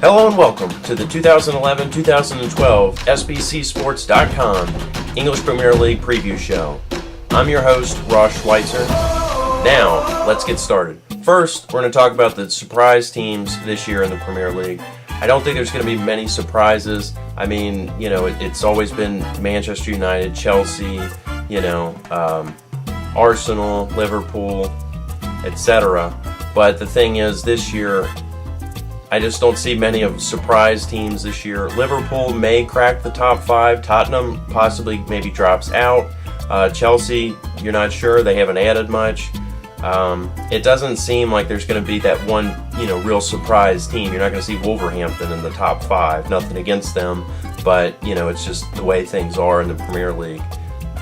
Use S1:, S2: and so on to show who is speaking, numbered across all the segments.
S1: Hello and welcome to the 2011-2012 sbc-sports.com English Premier League Preview Show. I'm your host, Ross Schweitzer. Now, let's get started. First, we're going to talk about the surprise teams this year in the Premier League. I don't think there's going to be many surprises. I mean, it's always been Manchester United, Chelsea, Arsenal, Liverpool, etc. But the thing is, this year, I just don't see many of surprise teams this year. Liverpool may crack the top 5. Tottenham possibly maybe drops out. Chelsea, you're not sure. They haven't added much. It doesn't seem like there's going to be that one, real surprise team. You're not going to see Wolverhampton in the top 5. Nothing against them, but, it's just the way things are in the Premier League.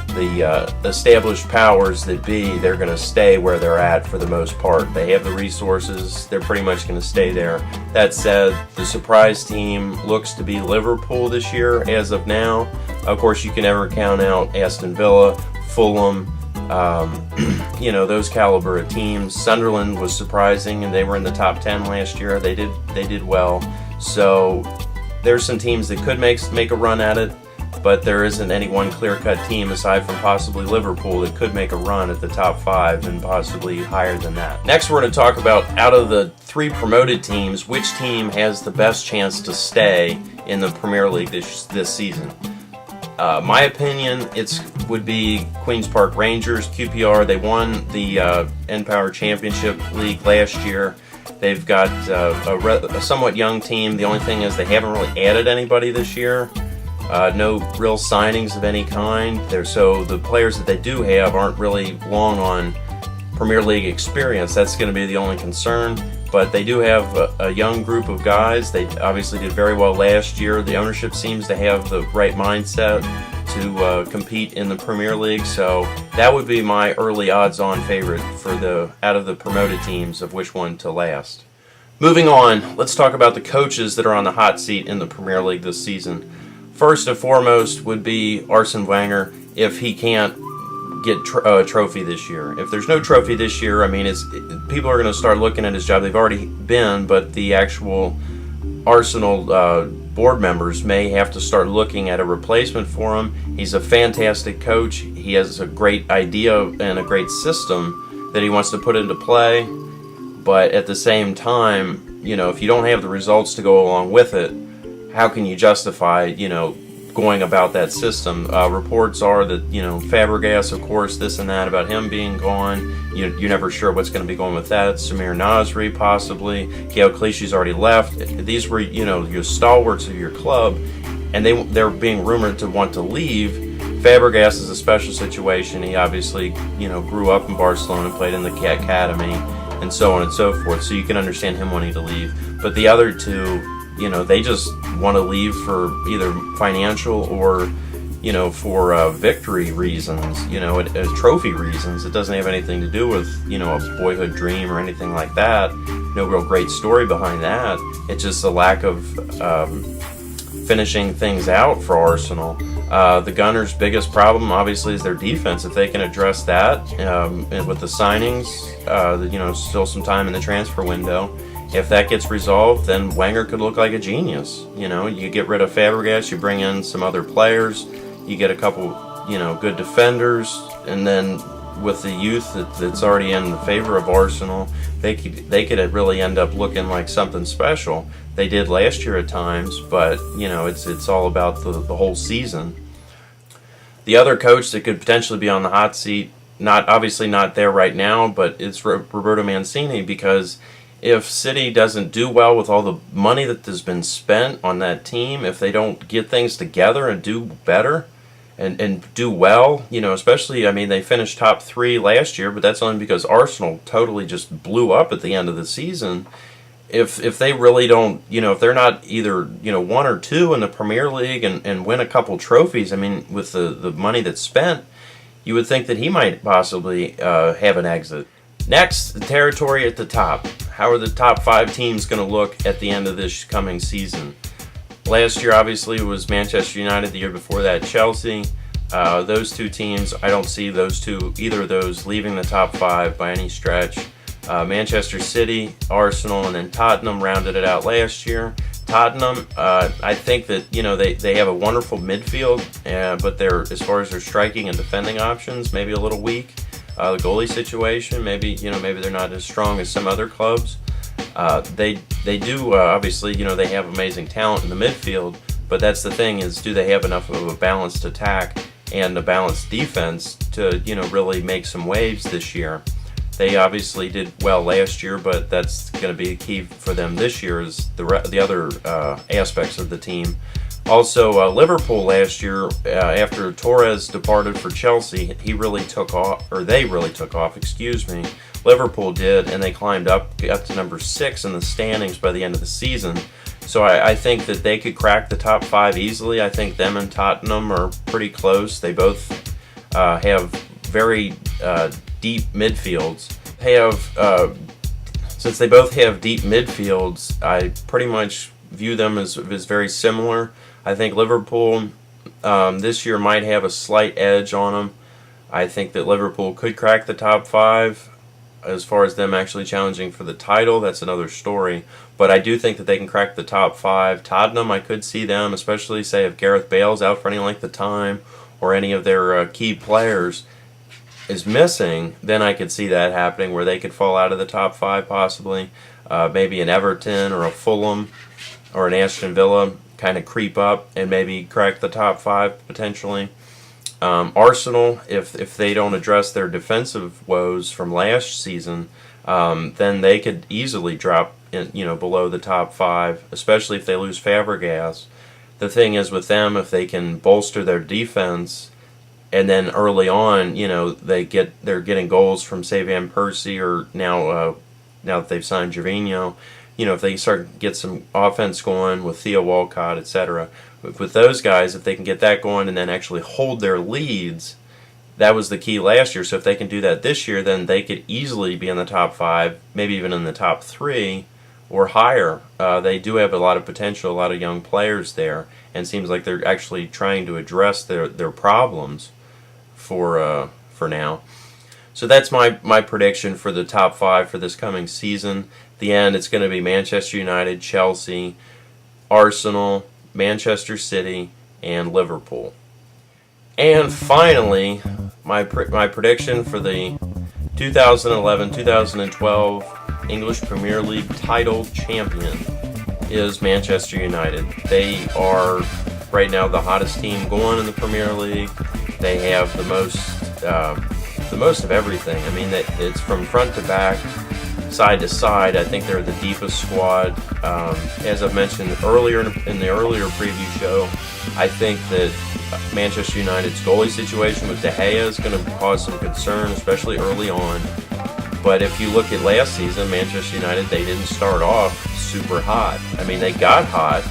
S1: The established powers that be, they're going to stay where they're at for the most part. They have the resources. They're pretty much going to stay there. That said, the surprise team looks to be Liverpool this year as of now. Of course, you can never count out Aston Villa, Fulham, those caliber of teams. Sunderland was surprising, and they were in the top 10 last year. They did well. So there's some teams that could make a run at it, but there isn't any one clear-cut team aside from possibly Liverpool that could make a run at the top 5 and possibly higher than that. Next, we're going to talk about, out of the 3 promoted teams, which team has the best chance to stay in the Premier League this season. My opinion, would be Queen's Park Rangers, QPR. They won the Npower Championship League last year. They've got a somewhat young team. The only thing is they haven't really added anybody this year. No real signings of any kind. So the players that they do have aren't really long on Premier League experience. That's going to be the only concern. But they do have a young group of guys. They obviously did very well last year. The ownership seems to have the right mindset to compete in the Premier League. So that would be my early odds-on favorite for out of the promoted teams of which one to last. Moving on, let's talk about the coaches that are on the hot seat in the Premier League this season. First and foremost would be Arsene Wenger if he can't get a trophy this year. If there's no trophy this year, people are going to start looking at his job. They've already been, but the actual Arsenal board members may have to start looking at a replacement for him. He's a fantastic coach. He has a great idea and a great system that he wants to put into play. But at the same time, if you don't have the results to go along with it, how can you justify, going about that system? Reports are that, Fabregas, of course, this and that about him being gone. You're never sure what's going to be going with that. Samir Nasri, possibly. Gael Clichy's already left. These were, your stalwarts of your club, and they're being rumored to want to leave. Fabregas is a special situation. He obviously, grew up in Barcelona, played in the academy, and so on and so forth. So you can understand him wanting to leave. But the other two, they just want to leave for either financial or, for victory reasons, trophy reasons. It doesn't have anything to do with, a boyhood dream or anything like that. No real great story behind that. It's just a lack of finishing things out for Arsenal. The Gunners' biggest problem, obviously, is their defense. If they can address that, and with the signings, still some time in the transfer window. If that gets resolved, then Wenger could look like a genius. You get rid of Fabregas, you bring in some other players, you get a couple, good defenders, and then with the youth that's already in favor of Arsenal, they could really end up looking like something special. They did last year at times, but it's all about the whole season. The other coach that could potentially be on the hot seat, obviously not there right now, but it's Roberto Mancini, because if City doesn't do well with all the money that has been spent on that team, if they don't get things together and do better and do well, especially, they finished top 3 last year, but that's only because Arsenal totally just blew up at the end of the season. If they really don't, if they're not either, 1 or 2 in the Premier League and win a couple trophies, with the money that's spent, you would think that he might possibly have an exit. Next, the territory at the top. How are the top 5 teams going to look at the end of this coming season? Last year, obviously, it was Manchester United. The year before that, Chelsea. Those 2 teams, I don't see either of those leaving the top 5 by any stretch. Manchester City, Arsenal, and then Tottenham rounded it out last year. Tottenham, I think that they have a wonderful midfield, but they're, as far as their striking and defending options, maybe a little weak. The goalie situation, maybe they're not as strong as some other clubs. They do obviously they have amazing talent in the midfield, but that's the thing, is do they have enough of a balanced attack and a balanced defense to really make some waves this year? They obviously did well last year, but that's going to be a key for them this year, is the other aspects of the team. Also, Liverpool last year, after Torres departed for Chelsea, they really took off. Excuse me. Liverpool did, and they climbed up to number 6 in the standings by the end of the season. So I think that they could crack the top 5 easily. I think them and Tottenham are pretty close. They both have very deep midfields. Since they both have deep midfields, I pretty much view them as very similar. I think Liverpool this year might have a slight edge on them. I think that Liverpool could crack the top 5. As far as them actually challenging for the title, that's another story. But I do think that they can crack the top 5. Tottenham, I could see them, especially say if Gareth Bale's out for any length of time, or any of their key players is missing, then I could see that happening, where they could fall out of the top 5 possibly. Maybe an Everton or a Fulham or an Aston Villa kind of creep up and maybe crack the top 5 potentially. Arsenal, if they don't address their defensive woes from last season, then they could easily drop below the top 5, especially if they lose Fabregas. The thing is with them, if they can bolster their defense, and then early on, they're getting goals from, say, Van Persie, or now that they've signed Gervinho, if they start get some offense going with Theo Walcott, etc. With those guys, if they can get that going and then actually hold their leads, that was the key last year. So if they can do that this year, then they could easily be in the top 5, maybe even in the top 3 or higher. They do have a lot of potential, a lot of young players there, and it seems like they're actually trying to address their problems for now. So that's my prediction for the top 5 for this coming season. The end, it's going to be Manchester United, Chelsea, Arsenal, Manchester City, and Liverpool. And finally, my prediction for the 2011-2012 English Premier League title champion is Manchester United. They are right now the hottest team going in the Premier League. They have the most of everything. I mean, it's from front to back, side to side. I think they're the deepest squad. As I've mentioned earlier in the earlier preview show, I think that Manchester United's goalie situation with De Gea is going to cause some concern, especially early on. But if you look at last season, Manchester United, they didn't start off super hot. I mean, they got hot,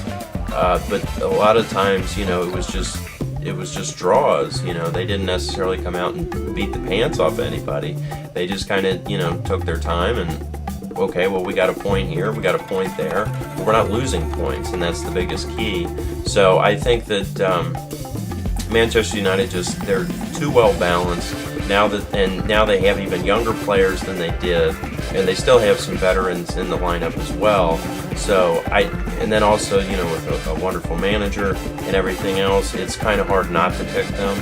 S1: but a lot of times, it was just draws. They didn't necessarily come out and beat the pants off anybody. They just kind of, took their time and, okay, well, we got a point here, we got a point there, but we're not losing points, and that's the biggest key. So I think that Manchester United they're too well balanced now they have even younger players than they did, and they still have some veterans in the lineup as well. So and then also, with a wonderful manager and everything else, it's kind of hard not to pick them.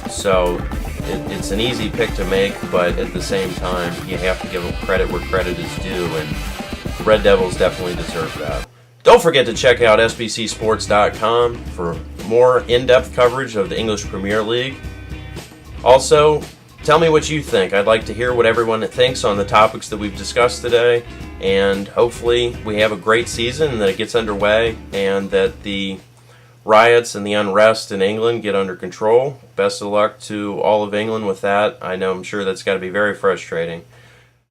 S1: So it's an easy pick to make, but at the same time, you have to give them credit where credit is due, and the Red Devils definitely deserve that. Don't forget to check out sbc-sports.com for more in-depth coverage of the English Premier League. Also, tell me what you think. I'd like to hear what everyone thinks on the topics that we've discussed today, and hopefully we have a great season and that it gets underway and that the riots and the unrest in England get under control. Best of luck to all of England with that. I'm sure that's got to be very frustrating.